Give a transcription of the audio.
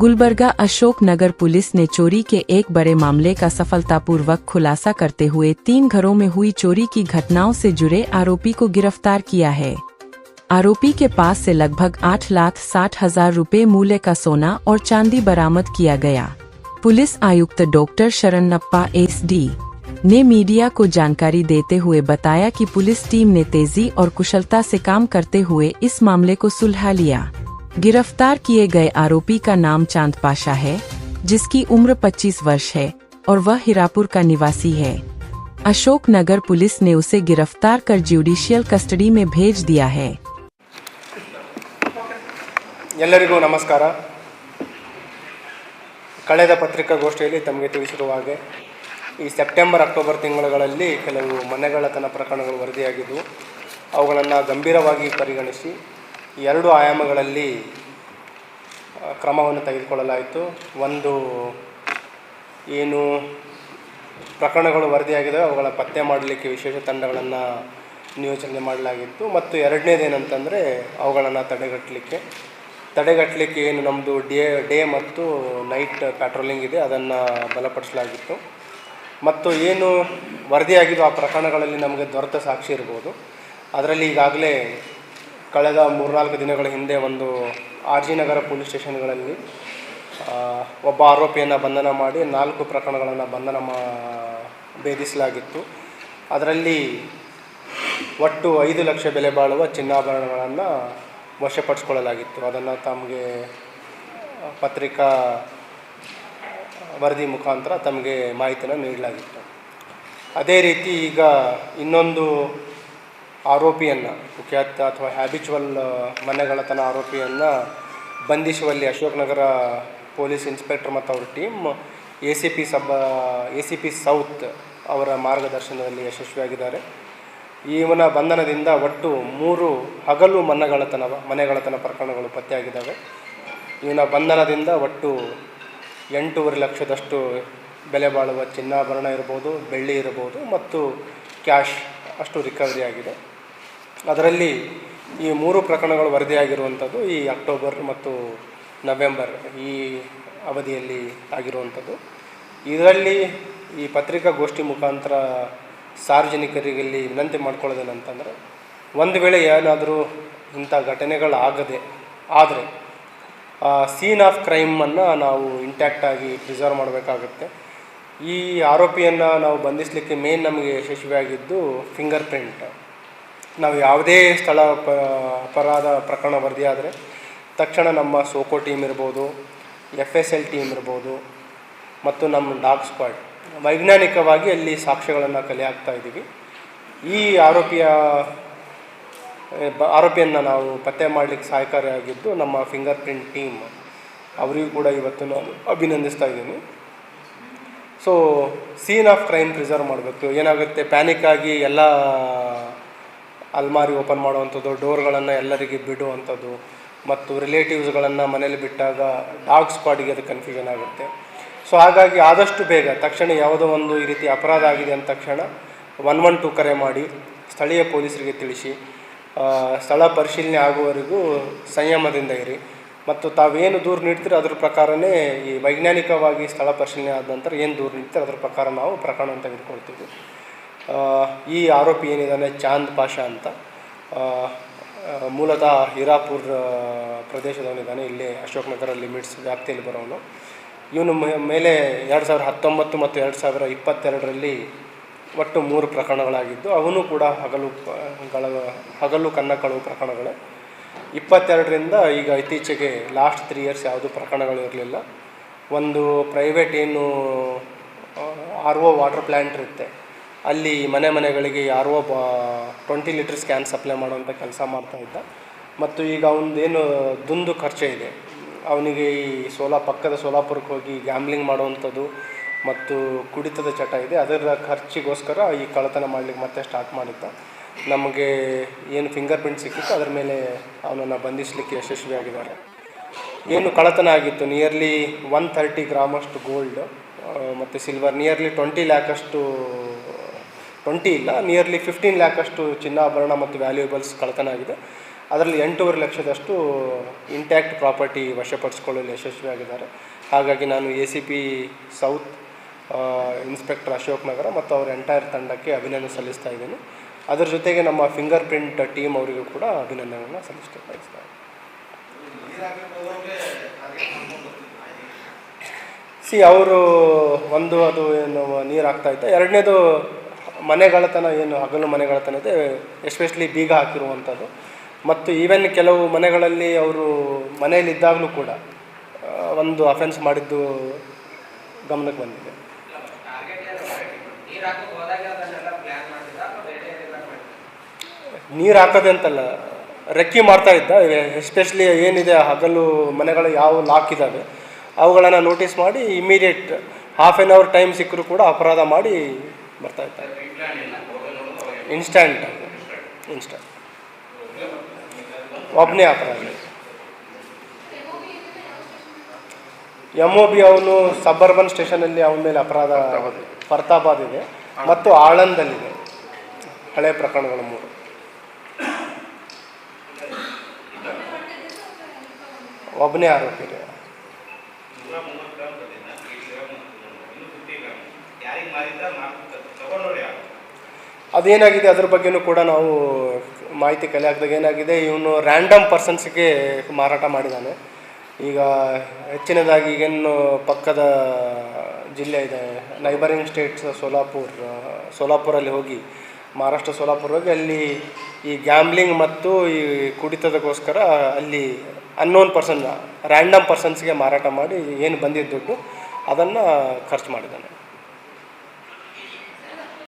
Gulbarga Ashok Nagar police ने चोरी के एक बड़े मामले का सफलतापूर्वक खुलासा करते हुए 3 घरों में हुई चोरी की घटनाओं से जुड़े आरोपी को गिरफ्तार किया है। आरोपी के पास से लगभग 8,60,000 रुपए मूल्य का सोना और चांदी बरामद किया गया। पुलिस आयुक्त डॉक्टर शरणप्पा SD ने मीडिया को जानकारी देते हुए बताया कि पुलिस टीम ने तेजी और कुशलता से काम करते हुए इस मामले को सुलझा लिया। गिरफ्तार किए गए आरोपी का नाम चांद पाशा है, जिसकी उम्र 25 वर्ष है और वह हिरापुर का निवासी है। अशोक नगर पुलिस ने उसे गिरफ्तार कर ज्युडिशियल कस्टडी में भेज दिया है। ಎಲ್ಲರಿಗೂ ನಮಸ್ಕಾರ। ಕಳೆದ ಪತ್ರಿಕಾಗೋಷ್ಠಿಯಲ್ಲಿ ತಮಗೆ ತಿಳಿಸಿರುವ ಹಾಗೆ ಈ ಸೆಪ್ಟೆಂಬರ್ ಅಕ್ಟೋಬರ್ ತಿಂಗಳುಗಳಲ್ಲಿ ಕೆಲವು ಮನೆಗಳ್ಳತನ ಪ್ರಕರಣಗಳು ವರದಿಯಾಗಿದ್ದವು. ಅವುಗಳನ್ನು ಗಂಭೀರವಾಗಿ ಪರಿಗಣಿಸಿ 2 ಆಯಾಮಗಳಲ್ಲಿ ಕ್ರಮವನ್ನು ತೆಗೆದುಕೊಳ್ಳಲಾಯಿತು. ಒಂದು, ಏನು ಪ್ರಕರಣಗಳು ವರದಿಯಾಗಿದ್ದಾವೆ ಅವುಗಳ ಪತ್ತೆ ಮಾಡಲಿಕ್ಕೆ ವಿಶೇಷ ತಂಡಗಳನ್ನು ನಿಯೋಜನೆ ಮಾಡಲಾಗಿತ್ತು. ಮತ್ತು ಎರಡನೇದೇನಂತಂದರೆ ಅವುಗಳನ್ನು ತಡೆಗಟ್ಟಲಿಕ್ಕೆ ಏನು ನಮ್ಮದು ಡೇ ಮತ್ತು ನೈಟ್ ಪ್ಯಾಟ್ರೋಲಿಂಗ್ ಇದೆ ಅದನ್ನು ಬಲಪಡಿಸಲಾಗಿತ್ತು. ಮತ್ತು ಏನು ವರದಿಯಾಗಿದ್ದು ಆ ಪ್ರಕರಣಗಳಲ್ಲಿ ನಮಗೆ ದೊರೆತ ಸಾಕ್ಷಿ ಇರ್ಬೋದು. ಅದರಲ್ಲಿ ಈಗಾಗಲೇ ಕಳೆದ 3-4 ದಿನಗಳ ಹಿಂದೆ ಒಂದು RG ನಗರ ಪೊಲೀಸ್ ಸ್ಟೇಷನ್ಗಳಲ್ಲಿ ಒಬ್ಬ ಆರೋಪಿಯನ್ನು ಬಂಧನ ಮಾಡಿ 4 ಪ್ರಕರಣಗಳನ್ನು ಭೇದಿಸಲಾಗಿತ್ತು. ಅದರಲ್ಲಿ ಒಟ್ಟು 5 ಲಕ್ಷ ಬೆಲೆ ಬಾಳುವ ಚಿನ್ನಾಭರಣಗಳನ್ನು ವಶಪಡಿಸಿಕೊಳ್ಳಲಾಗಿತ್ತು. ಅದನ್ನು ತಮಗೆ ಪತ್ರಿಕಾ ವರದಿ ಮುಖಾಂತರ ತಮಗೆ ಮಾಹಿತಿಯನ್ನು ನೀಡಲಾಗಿತ್ತು. ಅದೇ ರೀತಿ ಈಗ ಇನ್ನೊಂದು ಆರೋಪಿಯನ್ನು, ಕುಖ್ಯಾತ ಅಥವಾ ಹ್ಯಾಬಿಚುವಲ್ ಮನೆಗಳ್ಳತನ ಆರೋಪಿಯನ್ನು ಬಂಧಿಸುವಲ್ಲಿ ಅಶೋಕನಗರ ಪೊಲೀಸ್ ಇನ್ಸ್ಪೆಕ್ಟರ್ ಮತ್ತು ಅವ್ರ ಟೀಮ್ ACP ಸೌತ್ ಅವರ ಮಾರ್ಗದರ್ಶನದಲ್ಲಿ ಯಶಸ್ವಿಯಾಗಿದ್ದಾರೆ. ಇವನ ಬಂಧನದಿಂದ ಒಟ್ಟು 3 ಹಗಲು ಮನೆಗಳ್ಳತನ ಪ್ರಕರಣಗಳು ಪತ್ತೆಯಾಗಿದ್ದಾವೆ. ಇವನ ಬಂಧನದಿಂದ ಒಟ್ಟು 8.5 ಲಕ್ಷದಷ್ಟು ಬೆಲೆ ಬಾಳುವ ಚಿನ್ನಾಭರಣ ಇರ್ಬೋದು, ಬೆಳ್ಳಿ ಇರ್ಬೋದು ಮತ್ತು ಕ್ಯಾಶ್ ಅಷ್ಟು ರಿಕವರಿ ಆಗಿದೆ. ಅದರಲ್ಲಿ ಈ 3 ಪ್ರಕರಣಗಳು ವರದಿಯಾಗಿರುವಂಥದ್ದು ಈ ಅಕ್ಟೋಬರ್ ಮತ್ತು ನವೆಂಬರ್ ಈ ಅವಧಿಯಲ್ಲಿ ಆಗಿರುವಂಥದ್ದು. ಇದರಲ್ಲಿ ಈ ಪತ್ರಿಕಾಗೋಷ್ಠಿ ಮುಖಾಂತರ ಸಾರ್ವಜನಿಕರಿಗೆ ವಿನಂತಿ ಮಾಡ್ಕೊಳ್ಳೋದೇನಂತಂದರೆ, ಒಂದು ವೇಳೆ ಏನಾದರೂ ಇಂಥ ಆದರೆ ಸೀನ್ ಆಫ್ ಕ್ರೈಮನ್ನು ನಾವು ಇಂಟ್ಯಾಕ್ಟಾಗಿ ಪ್ರಿಸರ್ವ್ ಮಾಡಬೇಕಾಗುತ್ತೆ. ಈ ಆರೋಪಿಯನ್ನು ನಾವು ಬಂಧಿಸಲಿಕ್ಕೆ ನಮಗೆ ಯಶಸ್ವಿಯಾಗಿದ್ದು ಫಿಂಗರ್ ಪ್ರಿಂಟ್. ನಾವು ಯಾವುದೇ ಸ್ಥಳ ಅಪರಾಧ ಪ್ರಕರಣ ವರದಿಯಾದರೆ ತಕ್ಷಣ ನಮ್ಮ ಸೋಕೋ ಟೀಮ್ ಇರ್ಬೋದು, FSL ಟೀಮ್ ಇರ್ಬೋದು ಮತ್ತು ನಮ್ಮ ಡಾಗ್ ಸ್ಕ್ವಾಡ್ ವೈಜ್ಞಾನಿಕವಾಗಿ ಅಲ್ಲಿ ಸಾಕ್ಷ್ಯಗಳನ್ನು ಕಲೆ ಹಾಕ್ತಾ ಇದ್ದೀವಿ. ಈ ಆರೋಪಿಯನ್ನು ನಾವು ಪತ್ತೆ ಮಾಡಲಿಕ್ಕೆ ಸಹಾಯಕಾರಿಯಾಗಿದ್ದು ನಮ್ಮ ಫಿಂಗರ್ ಪ್ರಿಂಟ್ ಟೀಮ್. ಅವರಿಗೂ ಕೂಡ ಇವತ್ತು ನಾನು ಅಭಿನಂದಿಸ್ತಾ ಇದ್ದೀನಿ. So scene of crime preserve ಮಾಡಬೇಕು. ಏನಾಗುತ್ತೆ, ಪ್ಯಾನಿಕ್ಕಾಗಿ ಎಲ್ಲ ಅಲ್ಮಾರಿ ಓಪನ್ ಮಾಡುವಂಥದ್ದು, ಡೋರ್ಗಳನ್ನು ಎಲ್ಲರಿಗೆ ಬಿಡುವಂಥದ್ದು ಮತ್ತು ರಿಲೇಟಿವ್ಸ್ಗಳನ್ನು ಮನೇಲಿ ಬಿಟ್ಟಾಗ ಡಾಗ್ ಸ್ಕ್ವಾಡಿಗೆ ಅದು ಕನ್ಫ್ಯೂಷನ್ ಆಗುತ್ತೆ. ಸೊ ಹಾಗಾಗಿ ಆದಷ್ಟು ಬೇಗ ತಕ್ಷಣ ಯಾವುದೋ ಒಂದು ಈ ರೀತಿ ಅಪರಾಧ ಆಗಿದೆ ಅಂದ ತಕ್ಷಣ 112 ಕರೆ ಮಾಡಿ ಸ್ಥಳೀಯ ಪೊಲೀಸರಿಗೆ ತಿಳಿಸಿ ಸ್ಥಳ ಪರಿಶೀಲನೆ ಆಗುವವರೆಗೂ ಸಂಯಮದಿಂದ ಇರಿ. ಮತ್ತು ತಾವೇನು ದೂರು ನೀಡ್ತೀರೋ ಅದ್ರ ಪ್ರಕಾರವೇ ಈ ವೈಜ್ಞಾನಿಕವಾಗಿ ಸ್ಥಳ ಪರಿಶೀಲನೆ ಆದ ನಂತರ ಏನು ದೂರು ನೀಡ್ತೀರೋ ಅದ್ರ ಪ್ರಕಾರ ನಾವು ಪ್ರಕರಣವನ್ನು ತೆಗೆದುಕೊಳ್ತೀವಿ. ಈ ಆರೋಪಿ ಏನಿದ್ದಾನೆ ಚಾಂದ್ ಪಾಷಾ ಅಂತ, ಮೂಲತಃ ಹಿರಾಪುರ್ ಪ್ರದೇಶದವನಿದ್ದಾನೆ, ಇಲ್ಲೇ ಅಶೋಕನಗರ ಲಿಮಿಟ್ಸ್ ವ್ಯಾಪ್ತಿಯಲ್ಲಿ ಬರೋನು. ಇವನು ಮೇಲೆ 2019 ಮತ್ತು 2022ರಲ್ಲಿ ಒಟ್ಟು 3 ಪ್ರಕರಣಗಳಾಗಿದ್ದು ಅವನು ಕೂಡ ಹಗಲು ಕನ್ನ ಕಳವು ಪ್ರಕರಣಗಳೇ. 22ರಿಂದ ಈಗ ಇತ್ತೀಚೆಗೆ ಲಾಸ್ಟ್ 3 ಇಯರ್ಸ್ ಯಾವುದೂ ಪ್ರಕರಣಗಳು ಇರಲಿಲ್ಲ. ಒಂದು ಪ್ರೈವೇಟ್ ಏನು RO ವಾಟರ್ ಪ್ಲ್ಯಾಂಟ್ ಇರುತ್ತೆ, ಅಲ್ಲಿ ಮನೆಗಳಿಗೆ RO 20 ಲೀಟರ್ಸ್ ಕ್ಯಾನ್ ಸಪ್ಲೈ ಮಾಡುವಂಥ ಕೆಲಸ ಮಾಡ್ತಾಯಿದ್ದ. ಮತ್ತು ಈಗ ಅವನದೇನು ದುಂದು ಖರ್ಚು ಇದೆ, ಅವನಿಗೆ ಈ ಪಕ್ಕದ ಸೋಲಾಪುರಕ್ಕೆ ಹೋಗಿ ಗ್ಯಾಮ್ಲಿಂಗ್ ಮಾಡುವಂಥದ್ದು ಮತ್ತು ಕುಡಿತದ ಚಟ ಇದೆ. ಅದರ ಖರ್ಚಿಗೋಸ್ಕರ ಈ ಕಳ್ಳತನ ಮಾಡಲಿಕ್ಕೆ ಮತ್ತೆ ಸ್ಟಾರ್ಟ್ ಮಾಡಿದ್ದ. ನಮಗೆ ಏನು ಫಿಂಗರ್ ಪ್ರಿಂಟ್ ಸಿಕ್ಕಿತ್ತು ಅದರ ಮೇಲೆ ಅವನನ್ನು ಬಂಧಿಸಲಿಕ್ಕೆ ಯಶಸ್ವಿಯಾಗಿದ್ದಾರೆ. ಏನು ಕಳ್ಳತನ ಆಗಿತ್ತು, ನಿಯರ್ಲಿ 130 ಗ್ರಾಮಷ್ಟು ಗೋಲ್ಡ್ ಮತ್ತು ಸಿಲ್ವರ್, ನಿಯರ್ಲಿ 20 ಲ್ಯಾಕಷ್ಟು 20 ಇಲ್ಲ ನಿಯರ್ಲಿ 15 ಲ್ಯಾಕಷ್ಟು ಚಿನ್ನಾಭರಣ ಮತ್ತು ವ್ಯಾಲ್ಯೂಯಬಲ್ಸ್ ಕಳ್ಳತನ ಆಗಿದೆ. ಅದರಲ್ಲಿ 8.5 ಲಕ್ಷದಷ್ಟು ಇಂಟ್ಯಾಕ್ಟ್ ಪ್ರಾಪರ್ಟಿ ವಶಪಡಿಸಿಕೊಳ್ಳಲು ಯಶಸ್ವಿಯಾಗಿದ್ದಾರೆ. ಹಾಗಾಗಿ ನಾನು ACP south inspector Ashok Nagar ಮತ್ತು ಅವರ ಎಂಟೈರ್ ತಂಡಕ್ಕೆ ಅಭಿನಂದನೆ ಸಲ್ಲಿಸ್ತಾ ಇದ್ದೀನಿ. ಅದರ ಜೊತೆಗೆ ನಮ್ಮ ಫಿಂಗರ್ ಪ್ರಿಂಟ್ ಟೀಮ್ ಅವರಿಗೂ ಕೂಡ ಅಭಿನಂದನೆಯನ್ನು ಸಲ್ಲಿಸ್ತಾ ಇದ್ದೀನಿ. ಅವರು ಒಂದು ಅದು ಏನು ನೀರು ಹಾಕ್ತಾಯಿದ್ದ, ಎರಡನೇದು ಮನೆಗಳತನ ಏನು ಹಗಲು ಮನೆಗಳತನ ಇದೆ, ಎಸ್ಪೆಷಲಿ ಬೀಗ ಹಾಕಿರುವಂಥದ್ದು. ಮತ್ತು ಈವನ್ ಕೆಲವು ಮನೆಗಳಲ್ಲಿ ಅವರು ಮನೆಯಲ್ಲಿದ್ದಾಗಲೂ ಕೂಡ ಒಂದು ಅಫೆನ್ಸ್ ಮಾಡಿದ್ದು ಗಮನಕ್ಕೆ ಬಂದಿದೆ. ನೀರು ಹಾಕೋದೆ ಅಂತಲ್ಲ, ರೆಕ್ಕಿ ಮಾಡ್ತಾ ಇದ್ದ. ಎಸ್ಪೆಷಲಿ ಏನಿದೆ ಹಗಲು ಮನೆಗಳು ಯಾವ ಲಾಕ್ ಇದ್ದಾವೆ ಅವುಗಳನ್ನು ನೋಟಿಸ್ ಮಾಡಿ immediate half an hour time ಸಿಕ್ಕರೂ ಕೂಡ ಅಪರಾಧ ಮಾಡಿ ಬರ್ತಾ ಇದ್ದಾರೆ. ಇನ್ಸ್ಟಂಟ್ ಒಬ್ಬನೇ ಅಪರಾಧ. MOB ಅವನು ಸಬರ್ಬನ್ ಸ್ಟೇಷನಲ್ಲಿ ಅವನ ಮೇಲೆ ಅಪರಾಧ ಫರ್ತಾಬಾದ್ ಇದೆ ಮತ್ತು ಆಳಂದಲ್ಲಿದೆ. ಹಳೆ ಪ್ರಕರಣಗಳು 3. ಒಬ್ಬನೇ ಆರೋಪಿ ಇದೆ. ಅದೇನಾಗಿದೆ ಅದ್ರ ಬಗ್ಗೆನೂ ಕೂಡ ನಾವು ಮಾಹಿತಿ ಕಲೆ ಹಾಕಿದಾಗ ಏನಾಗಿದೆ, ಇವನು ರ್ಯಾಂಡಮ್ ಪರ್ಸನ್ಸ್ಗೆ ಮಾರಾಟ ಮಾಡಿದ್ದಾನೆ. ಈಗ ಹೆಚ್ಚಿನದಾಗಿ ಈಗೇನು ಪಕ್ಕದ ಜಿಲ್ಲೆ ಇದೆ, ನೈಬರಿಂಗ್ ಸ್ಟೇಟ್ಸ್ ಸೋಲಾಪುರಲ್ಲಿ ಹೋಗಿ, ಮಹಾರಾಷ್ಟ್ರ ಸೋಲಾಪುರ ಹೋಗಿ ಅಲ್ಲಿ ಈ ಗ್ಯಾಮ್ಲಿಂಗ್ ಮತ್ತು ಈ ಕುಡಿತದಕ್ಕೋಸ್ಕರ ಅಲ್ಲಿ ಅನ್ನೋನ್ ಪರ್ಸನ್ ರ್ಯಾಂಡಮ್ ಪರ್ಸನ್ಸ್ಗೆ ಮಾರಾಟ ಮಾಡಿ ಏನು ಬಂದಿದ್ದ ದುಡ್ಡು ಅದನ್ನು ಖರ್ಚು ಮಾಡಿದ್ದಾನೆ.